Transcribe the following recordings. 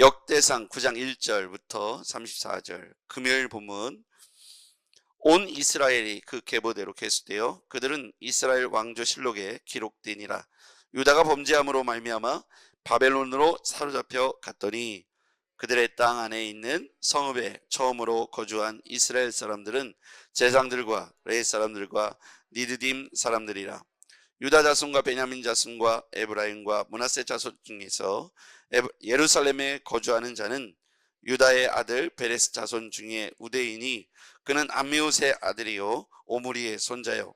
역대상 9장 1절부터 34절 금요일 본문. 온 이스라엘이 그 계보대로 계수되어 그들은 이스라엘 왕조실록에 기록되니라. 유다가 범죄함으로 말미암아 바벨론으로 사로잡혀 갔더니 그들의 땅 안에 있는 성읍에 처음으로 거주한 이스라엘 사람들은 제사장들과 레위 사람들과 니드딤 사람들이라. 유다 자손과 베냐민 자손과 에브라임과 므낫세 자손 중에서 예루살렘에 거주하는 자는 유다의 아들 베레스 자손 중에 우대인이 그는 암미옷의 아들이요 오므리의 손자요.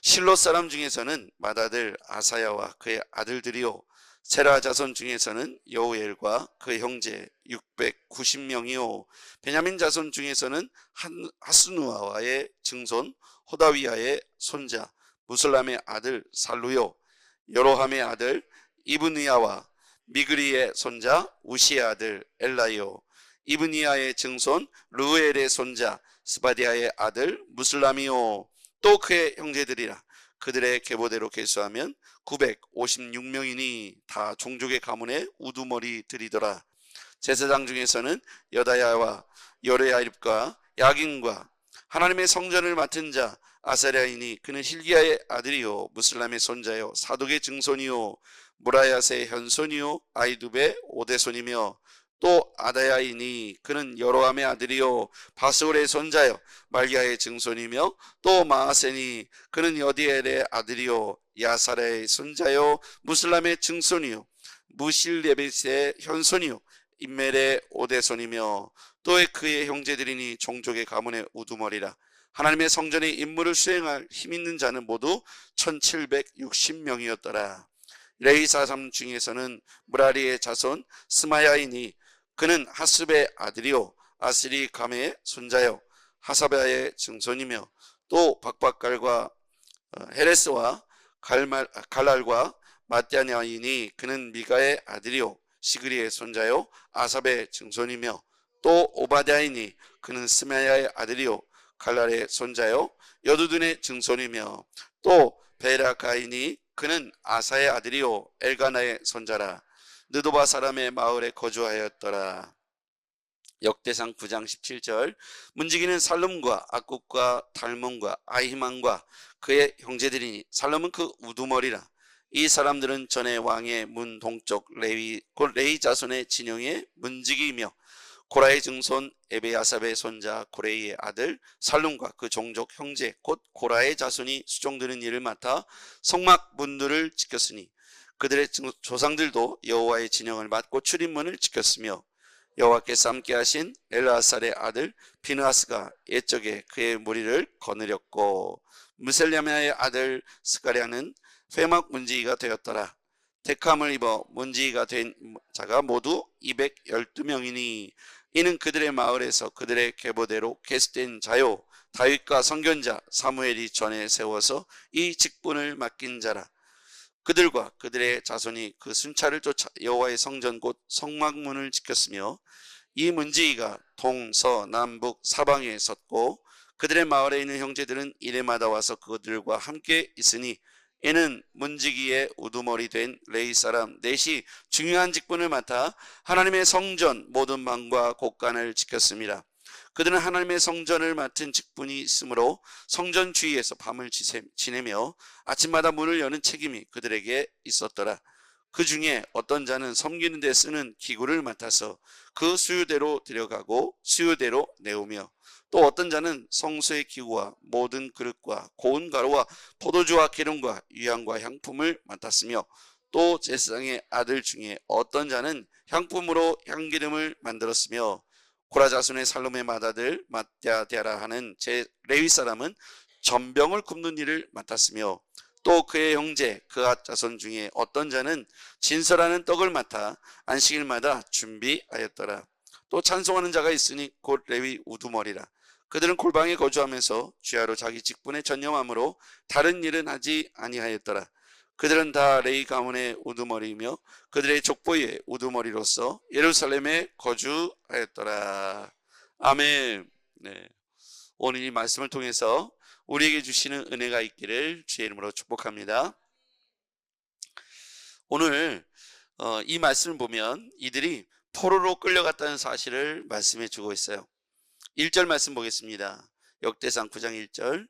실로 사람 중에서는 맏아들 아사야와 그의 아들들이요 세라 자손 중에서는 여우엘과 그 형제 690명이요 베냐민 자손 중에서는 하스누아와의 증손 호다위야의 손자 무슬람의 아들 살루요 여로함의 아들 이브니야와 미그리의 손자 우시의 아들 엘라요 이브니야의 증손 르우엘의 손자 스바디아의 아들 무슬람이요 또 그의 형제들이라. 그들의 계보대로 계수하면 956명이니 다 종족의 가문의 우두머리들이더라. 제사장 중에서는 여다야와 여레야립과 야긴과 하나님의 성전을 맡은 자 아사랴이니 그는 힐기야의 아들이요 무슬람의 손자요 사독의 증손이요 무라야스의 현손이요 아이두베의 오대손이며 또 아다야이니 그는 여로함의 아들이요 바스올의 손자요 말기야의 증손이며 또 마아세니 그는 여디엘의 아들이요 야사라의 손자요 무슬람의 증손이요 무실레벳의 현손이요 임멜의 오대손이며 또 그의 형제들이니 종족의 가문의 우두머리라. 하나님의 성전의 임무를 수행할 힘있는 자는 모두 1760명이었더라. 레위 사람 중에서는 무라리의 자손 스마야이니 그는 하습의 아들이요 아스리 감의 손자요 하사바의 증손이며 또 박박갈과 헤레스와 갈랄과 마띠아냐이니 그는 미가의 아들이요 시그리의 손자요 아삽의 증손이며 또 오바댜이니 그는 스마야의 아들이요 갈랄의 손자요 여두둔의 증손이며 또 베라가이니 그는 아사의 아들이요 엘가나의 손자라. 느도바 사람의 마을에 거주하였더라. 역대상 9장 17절 문지기는 살룸과 악국과 달몬과 아히만과 그의 형제들이니 살룸은 그 우두머리라. 이 사람들은 전에 왕의 문 동쪽 레위 곧 레위 자손의 진영의 문지기이며 고라의 증손 에베야삽의 손자 고레이의 아들 살룸과 그 종족 형제 곧 고라의 자손이 수종드는 일을 맡아 성막 문들을 지켰으니 그들의 조상들도 여호와의 진영을 맡고 출입문을 지켰으며 여호와께서 함께 하신 엘라살의 아들 비느하스가 옛적에 그의 무리를 거느렸고 무셀랴의 아들 스가랴는 회막 문지기가 되었더라. 택함을 입어 문지기가 된 자가 모두 212명이니 이는 그들의 마을에서 그들의 계보대로 계수된 자요 다윗과 선견자 사무엘이 전에 세워서 이 직분을 맡긴 자라. 그들과 그들의 자손이 그 순찰을 쫓아 여호와의 성전 곧 성막문을 지켰으며 이 문지기가 동서남북 사방에 섰고 그들의 마을에 있는 형제들은 이레마다 와서 그들과 함께 있으니 이는 문지기의 우두머리 된 레위 사람 넷이 중요한 직분을 맡아 하나님의 성전 모든 방과 곳간을 지켰습니다. 그들은 하나님의 성전을 맡은 직분이 있으므로 성전 주위에서 밤을 지내며 아침마다 문을 여는 책임이 그들에게 있었더라. 그 중에 어떤 자는 섬기는 데 쓰는 기구를 맡아서 그 수요대로 들여가고 수요대로 내오며 또 어떤 자는 성소의 기구와 모든 그릇과 고운 가루와 포도주와 기름과 유향과 향품을 맡았으며 또 제사장의 아들 중에 어떤 자는 향품으로 향기름을 만들었으며 고라 자손의 살롬의 맏아들 마띠아디아라 하는 제 레위 사람은 전병을 굽는 일을 맡았으며 또 그의 형제 그앗 자손 중에 어떤 자는 진설하는 떡을 맡아 안식일마다 준비하였더라. 또 찬송하는 자가 있으니 곧 레위 우두머리라. 그들은 골방에 거주하면서 주야로 자기 직분에 전념함으로 다른 일은 하지 아니하였더라. 그들은 다 레위 가문의 우두머리이며 그들의 족보의 우두머리로서 예루살렘에 거주하였더라. 아멘. 네. 오늘 이 말씀을 통해서 우리에게 주시는 은혜가 있기를 주의 이름으로 축복합니다. 오늘 이 말씀을 보면 이들이 포로로 끌려갔다는 사실을 말씀해 주고 있어요. 1절 말씀 보겠습니다. 역대상 9장 1절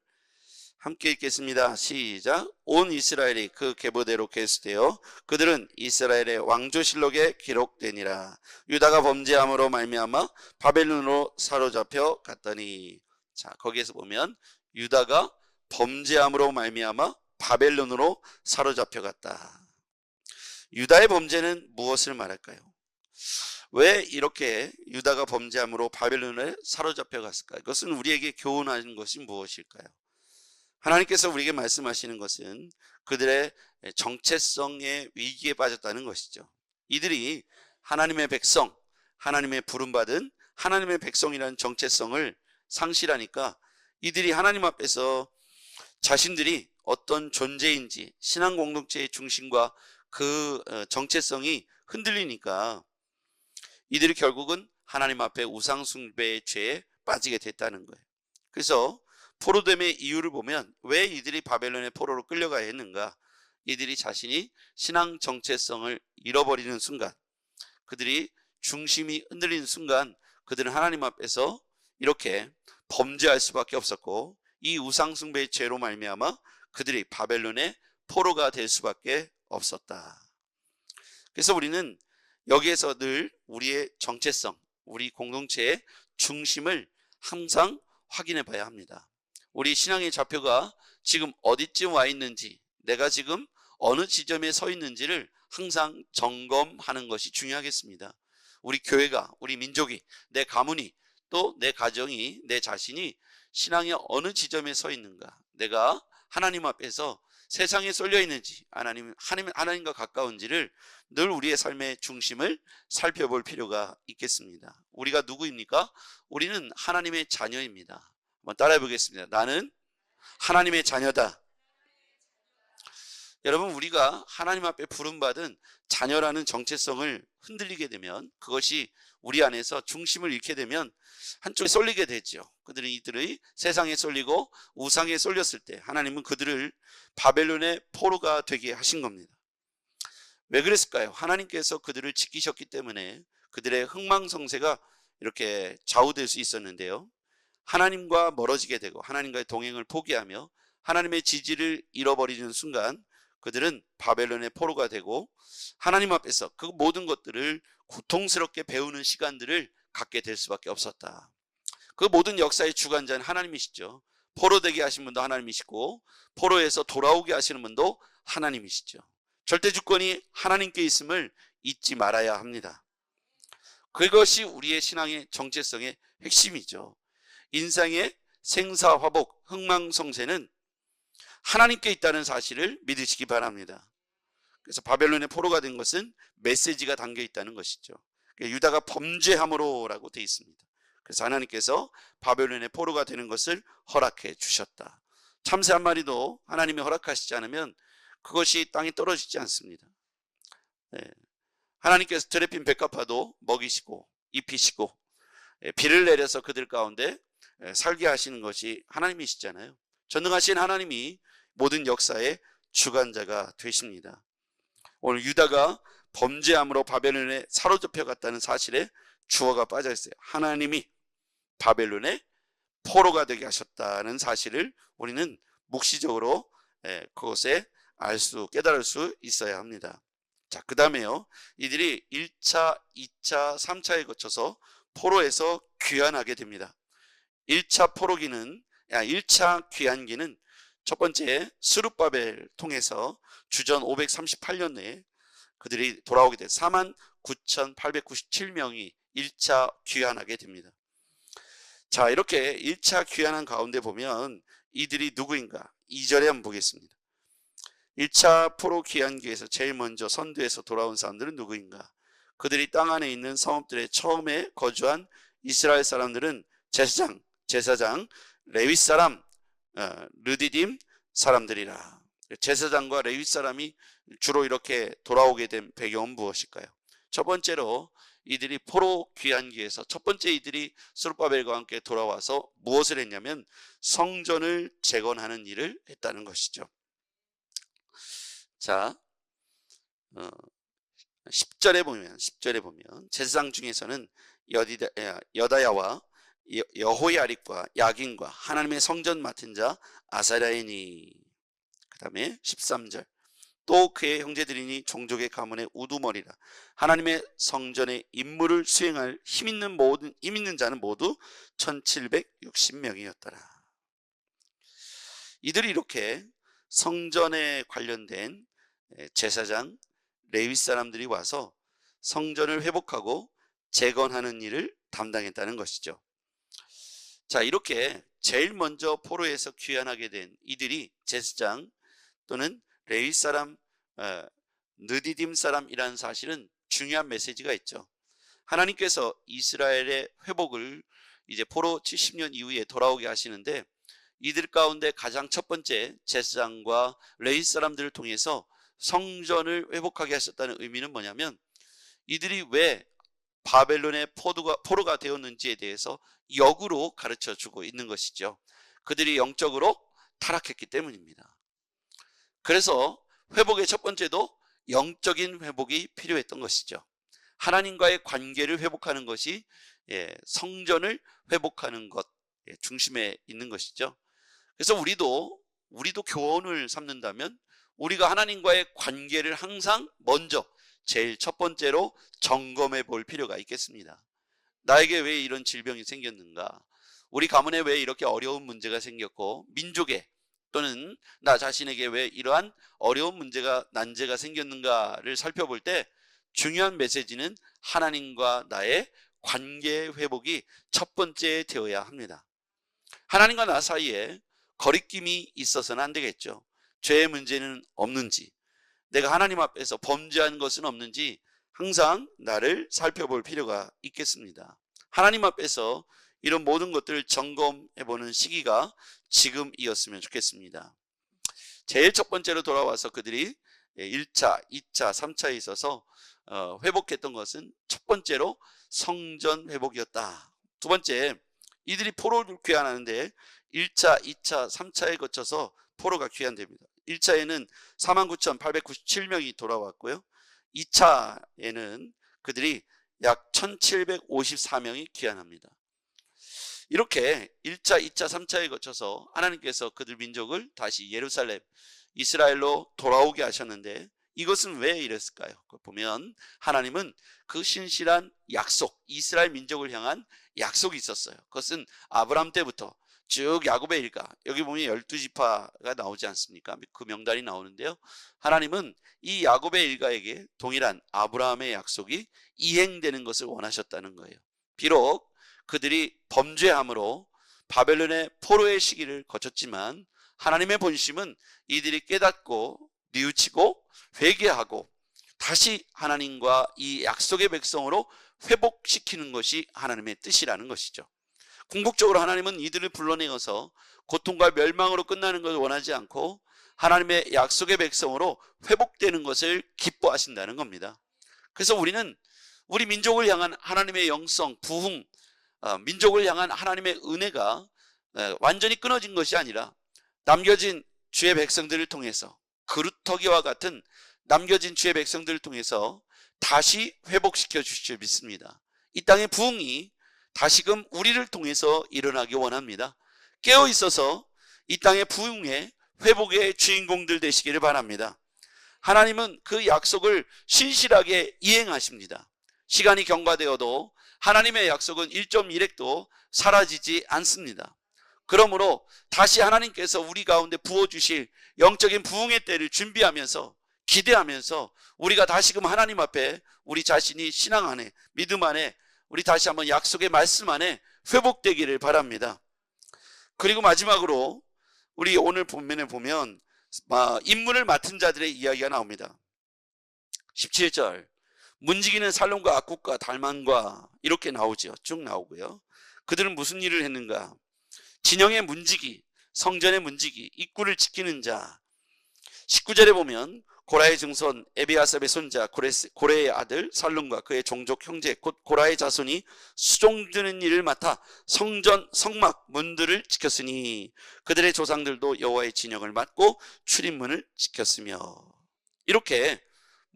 함께 읽겠습니다. 시작. 온 이스라엘이 그 계보대로 계수되어 그들은 이스라엘의 왕조실록에 기록되니라. 유다가 범죄함으로 말미암아 바벨론으로 사로잡혀 갔더니. 자, 거기에서 보면 유다가 범죄함으로 말미암아 바벨론으로 사로잡혀 갔다. 유다의 범죄는 무엇을 말할까요? 왜 이렇게 유다가 범죄함으로 바벨론에 사로잡혀 갔을까요? 그것은 우리에게 교훈하는 것이 무엇일까요? 하나님께서 우리에게 말씀하시는 것은 그들의 정체성의 위기에 빠졌다는 것이죠. 이들이 하나님의 백성, 하나님의 부름받은 하나님의 백성이라는 정체성을 상실하니까 이들이 하나님 앞에서 자신들이 어떤 존재인지 신앙 공동체의 중심과 그 정체성이 흔들리니까 이들이 결국은 하나님 앞에 우상 숭배의 죄에 빠지게 됐다는 거예요. 그래서 포로됨의 이유를 보면 왜 이들이 바벨론의 포로로 끌려가야 했는가? 이들이 자신이 신앙 정체성을 잃어버리는 순간, 그들이 중심이 흔들리는 순간 그들은 하나님 앞에서 이렇게 범죄할 수밖에 없었고, 이 우상 숭배의 죄로 말미암아 그들이 바벨론의 포로가 될 수밖에 없었다. 그래서 우리는 여기에서 늘 우리의 정체성, 우리 공동체의 중심을 항상 확인해 봐야 합니다. 우리 신앙의 좌표가 지금 어디쯤 와 있는지, 내가 지금 어느 지점에 서 있는지를 항상 점검하는 것이 중요하겠습니다. 우리 교회가, 우리 민족이, 내 가문이, 또 내 가정이, 내 자신이 신앙의 어느 지점에 서 있는가, 내가 하나님 앞에서 세상에 쏠려 있는지 하나님과 가까운지를 늘 우리의 삶의 중심을 살펴볼 필요가 있겠습니다. 우리가 누구입니까? 우리는 하나님의 자녀입니다. 한번 따라해 보겠습니다. 나는 하나님의 자녀다. 여러분, 우리가 하나님 앞에 부름받은 자녀라는 정체성을 흔들리게 되면, 그것이 우리 안에서 중심을 잃게 되면 한쪽에 쏠리게 되죠. 이들의 세상에 쏠리고 우상에 쏠렸을 때 하나님은 그들을 바벨론의 포로가 되게 하신 겁니다. 왜 그랬을까요? 하나님께서 그들을 지키셨기 때문에 그들의 흥망성쇠가 이렇게 좌우될 수 있었는데요, 하나님과 멀어지게 되고 하나님과의 동행을 포기하며 하나님의 지지를 잃어버리는 순간 그들은 바벨론의 포로가 되고 하나님 앞에서 그 모든 것들을 고통스럽게 배우는 시간들을 갖게 될 수밖에 없었다. 그 모든 역사의 주관자는 하나님이시죠. 포로되게 하신 분도 하나님이시고 포로에서 돌아오게 하시는 분도 하나님이시죠. 절대 주권이 하나님께 있음을 잊지 말아야 합니다. 그것이 우리의 신앙의 정체성의 핵심이죠. 인생의 생사화복, 흥망성쇠는 하나님께 있다는 사실을 믿으시기 바랍니다. 그래서 바벨론의 포로가 된 것은 메시지가 담겨 있다는 것이죠. 유다가 범죄함으로라고 되어 있습니다. 그래서 하나님께서 바벨론의 포로가 되는 것을 허락해 주셨다. 참새 한 마리도 하나님이 허락하시지 않으면 그것이 땅에 떨어지지 않습니다. 하나님께서 드레핀 백합화도 먹이시고 입히시고 비를 내려서 그들 가운데 살게 하시는 것이 하나님이시잖아요. 전능하신 하나님이 모든 역사의 주관자가 되십니다. 오늘 유다가 범죄함으로 바벨론에 사로잡혀 갔다는 사실에 주어가 빠져 있어요. 하나님이 바벨론의 포로가 되게 하셨다는 사실을 우리는 묵시적으로 그것에 깨달을 수 있어야 합니다. 자, 그 다음에요, 이들이 1차, 2차, 3차에 거쳐서 포로에서 귀환하게 됩니다. 1차 귀환기는 첫 번째 스룹바벨 통해서 주전 538년에 그들이 돌아오게 돼 49,897명이 1차 귀환하게 됩니다. 자, 이렇게 1차 귀환한 가운데 보면 이들이 누구인가? 2절에 한번 보겠습니다. 1차 포로 귀환기에서 제일 먼저 선두에서 돌아온 사람들은 누구인가? 그들이 땅 안에 있는 성읍들에 처음에 거주한 이스라엘 사람들은 제사장, 레위 사람, 르디딤 사람들이라. 제사장과 레위 사람이 주로 이렇게 돌아오게 된 배경은 무엇일까요? 첫 번째로 이들이 포로 귀환기에서 첫 번째 이들이 스룹바벨과 함께 돌아와서 무엇을 했냐면 성전을 재건하는 일을 했다는 것이죠. 자, 10절에 보면 제사장 중에서는 여다야와 여호야립과 야긴과 하나님의 성전 맡은 자 아사랴이니. 그 다음에 13절 또 그의 형제들이니 종족의 가문의 우두머리라. 하나님의 성전의 임무를 수행할 힘 있는 자는 모두 1760명이었더라. 이들이 이렇게 성전에 관련된 제사장, 레위 사람들이 와서 성전을 회복하고 재건하는 일을 담당했다는 것이죠. 자, 이렇게 제일 먼저 포로에서 귀환하게 된 이들이 제사장 또는 레위 사람, 느디딤 사람이라는 사실은 중요한 메시지가 있죠. 하나님께서 이스라엘의 회복을 이제 포로 70년 이후에 돌아오게 하시는데, 이들 가운데 가장 첫 번째 제사장과 레위 사람들을 통해서 성전을 회복하게 하셨다는 의미는 뭐냐면, 이들이 왜 바벨론의 포로가 되었는지에 대해서 역으로 가르쳐 주고 있는 것이죠. 그들이 영적으로 타락했기 때문입니다. 그래서 회복의 첫 번째도 영적인 회복이 필요했던 것이죠. 하나님과의 관계를 회복하는 것이 성전을 회복하는 것 중심에 있는 것이죠. 그래서 우리도 교훈을 삼는다면 우리가 하나님과의 관계를 항상 먼저 제일 첫 번째로 점검해 볼 필요가 있겠습니다. 나에게 왜 이런 질병이 생겼는가? 우리 가문에 왜 이렇게 어려운 문제가 생겼고, 민족에 또는 나 자신에게 왜 이러한 어려운 난제가 생겼는가를 살펴볼 때 중요한 메시지는 하나님과 나의 관계 회복이 첫 번째 되어야 합니다. 하나님과 나 사이에 거리낌이 있어서는 안 되겠죠. 죄의 문제는 없는지, 내가 하나님 앞에서 범죄한 것은 없는지 항상 나를 살펴볼 필요가 있겠습니다. 하나님 앞에서 이런 모든 것들을 점검해보는 시기가 지금이었으면 좋겠습니다. 제일 첫 번째로 돌아와서 그들이 1차, 2차, 3차에 있어서 회복했던 것은 첫 번째로 성전 회복이었다. 두 번째, 이들이 포로를 귀환하는데 1차, 2차, 3차에 거쳐서 포로가 귀환됩니다. 1차에는 49,897명이 돌아왔고요. 2차에는 그들이 약 1,754명이 귀환합니다. 이렇게 1차, 2차, 3차에 거쳐서 하나님께서 그들 민족을 다시 예루살렘, 이스라엘로 돌아오게 하셨는데, 이것은 왜 이랬을까요? 보면 하나님은 그 신실한 약속, 이스라엘 민족을 향한 약속이 있었어요. 그것은 아브라함 때부터 쭉 야곱의 일가, 여기 보면 12지파가 나오지 않습니까? 그 명단이 나오는데요, 하나님은 이 야곱의 일가에게 동일한 아브라함의 약속이 이행되는 것을 원하셨다는 거예요. 비록 그들이 범죄함으로 바벨론의 포로의 시기를 거쳤지만 하나님의 본심은 이들이 깨닫고 뉘우치고 회개하고 다시 하나님과 이 약속의 백성으로 회복시키는 것이 하나님의 뜻이라는 것이죠. 궁극적으로 하나님은 이들을 불러내어서 고통과 멸망으로 끝나는 것을 원하지 않고 하나님의 약속의 백성으로 회복되는 것을 기뻐하신다는 겁니다. 그래서 우리는 우리 민족을 향한 하나님의 영성, 부흥, 민족을 향한 하나님의 은혜가 완전히 끊어진 것이 아니라 남겨진 주의 백성들을 통해서, 그루터기와 같은 남겨진 주의 백성들을 통해서 다시 회복시켜 주실 줄 믿습니다. 이 땅의 부흥이 다시금 우리를 통해서 일어나기 원합니다. 깨어 있어서 이 땅의 부흥의 회복의 주인공들 되시기를 바랍니다. 하나님은 그 약속을 신실하게 이행하십니다. 시간이 경과되어도 하나님의 약속은 1.1핵도 사라지지 않습니다. 그러므로 다시 하나님께서 우리 가운데 부어주실 영적인 부흥의 때를 준비하면서, 기대하면서 우리가 다시금 하나님 앞에 우리 자신이 신앙 안에, 믿음 안에, 우리 다시 한번 약속의 말씀 안에 회복되기를 바랍니다. 그리고 마지막으로 우리 오늘 본문에 보면 임무를 맡은 자들의 이야기가 나옵니다. 17절, 문지기는 살롬과 악국과 달만과 이렇게 나오죠. 쭉 나오고요. 그들은 무슨 일을 했는가? 진영의 문지기, 성전의 문지기, 입구를 지키는 자. 19절에 보면 고라의 증손 에비아삽의 손자 고레의 아들 살룸과 그의 종족 형제 곧 고라의 자손이 수종드는 일을 맡아 성전 성막 문들을 지켰으니 그들의 조상들도 여호와의 진영을 맡고 출입문을 지켰으며. 이렇게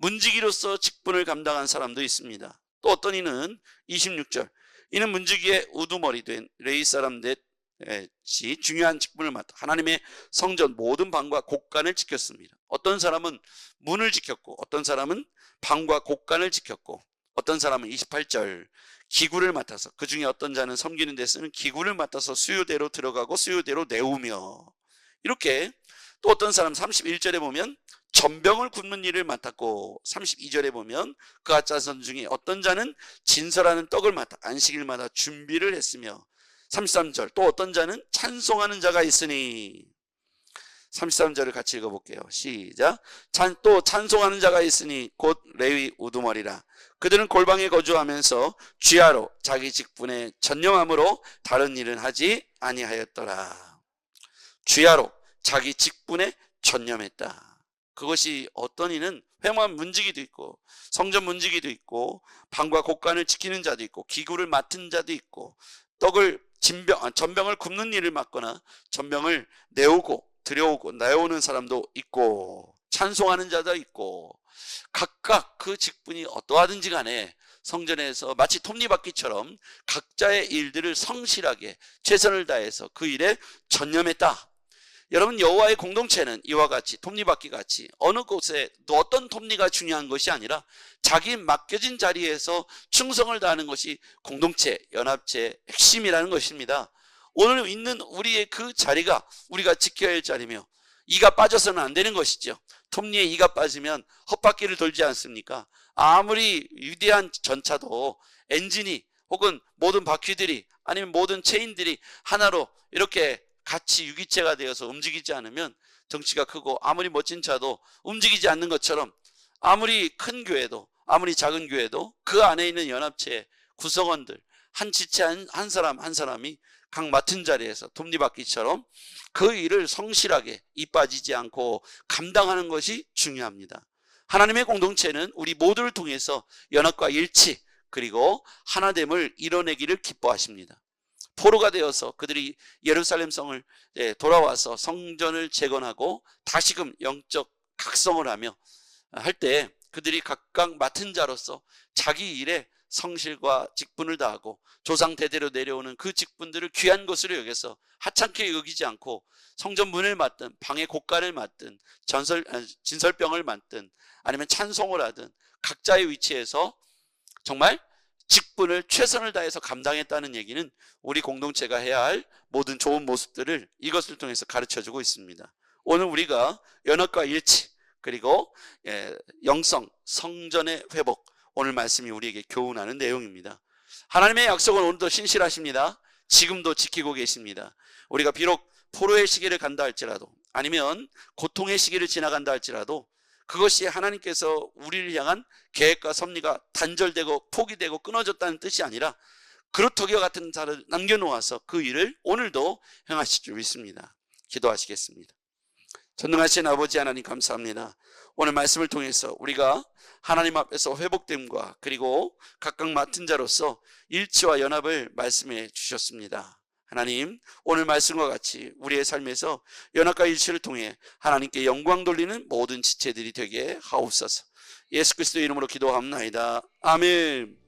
문지기로서 직분을 감당한 사람도 있습니다. 또 어떤 이는 26절, 이는 문지기의 우두머리 된 레위 사람 넷이 중요한 직분을 맡아 하나님의 성전 모든 방과 곳간을 지켰습니다. 어떤 사람은 문을 지켰고, 어떤 사람은 방과 곳간을 지켰고, 어떤 사람은 28절 기구를 맡아서, 그 중에 어떤 자는 섬기는 데 쓰는 기구를 맡아서 수요대로 들어가고 수요대로 내오며, 이렇게. 또 어떤 사람 31절에 보면 전병을 굽는 일을 맡았고, 32절에 보면 그가 자손 중에 어떤 자는 진설하는 떡을 맡아 안식일마다 준비를 했으며, 33절 또 어떤 자는 찬송하는 자가 있으니, 33절을 같이 읽어볼게요. 시작. 또 찬송하는 자가 있으니 곧 레위 우두머리라. 그들은 골방에 거주하면서 주야로 자기 직분에 전념함으로 다른 일은 하지 아니하였더라. 주야로 자기 직분에 전념했다. 그것이 어떤 이는 회막 문지기도 있고, 성전 문지기도 있고, 방과 곳간을 지키는 자도 있고, 기구를 맡은 자도 있고, 전병을 굽는 일을 맡거나 전병을 내오고 들여오고 내오는 사람도 있고, 찬송하는 자도 있고, 각각 그 직분이 어떠하든지 간에 성전에서 마치 톱니바퀴처럼 각자의 일들을 성실하게 최선을 다해서 그 일에 전념했다. 여러분, 여호와의 공동체는 이와 같이 톱니바퀴같이 어느 곳에 또 어떤 톱니가 중요한 것이 아니라 자기 맡겨진 자리에서 충성을 다하는 것이 공동체, 연합체의 핵심이라는 것입니다. 오늘 있는 우리의 그 자리가 우리가 지켜야 할 자리며, 이가 빠져서는 안 되는 것이죠. 톱니에 이가 빠지면 헛바퀴를 돌지 않습니까? 아무리 위대한 전차도 엔진이 혹은 모든 바퀴들이 아니면 모든 체인들이 하나로 이렇게 같이 유기체가 되어서 움직이지 않으면 덩치가 크고 아무리 멋진 차도 움직이지 않는 것처럼, 아무리 큰 교회도 아무리 작은 교회도 그 안에 있는 연합체의 구성원들 한 지체 한 사람 한 사람이 각 맡은 자리에서 톱니바퀴처럼 그 일을 성실하게 이 빠지지 않고 감당하는 것이 중요합니다. 하나님의 공동체는 우리 모두를 통해서 연합과 일치 그리고 하나됨을 이뤄내기를 기뻐하십니다. 포로가 되어서 그들이 예루살렘 성을 돌아와서 성전을 재건하고 다시금 영적 각성을 하며 할 때 그들이 각각 맡은 자로서 자기 일에 성실과 직분을 다하고 조상 대대로 내려오는 그 직분들을 귀한 것으로 여겨서 하찮게 여기지 않고 성전 문을 맡든 방의 곳간을 맡든 진설병을 맡든 아니면 찬송을 하든 각자의 위치에서 정말 직분을 최선을 다해서 감당했다는 얘기는 우리 공동체가 해야 할 모든 좋은 모습들을 이것을 통해서 가르쳐주고 있습니다. 오늘 우리가 연합과 일치 그리고 영성, 성전의 회복, 오늘 말씀이 우리에게 교훈하는 내용입니다. 하나님의 약속은 오늘도 신실하십니다. 지금도 지키고 계십니다. 우리가 비록 포로의 시기를 간다 할지라도 아니면 고통의 시기를 지나간다 할지라도 그것이 하나님께서 우리를 향한 계획과 섭리가 단절되고 포기되고 끊어졌다는 뜻이 아니라 그루터기와 같은 자를 남겨놓아서 그 일을 오늘도 행하실 줄 믿습니다. 기도하시겠습니다. 전능하신 아버지 하나님, 감사합니다. 오늘 말씀을 통해서 우리가 하나님 앞에서 회복됨과 그리고 각각 맡은 자로서 일치와 연합을 말씀해 주셨습니다. 하나님, 오늘 말씀과 같이 우리의 삶에서 연합과 일치를 통해 하나님께 영광 돌리는 모든 지체들이 되게 하옵소서. 예수 그리스도의 이름으로 기도합나이다. 아멘.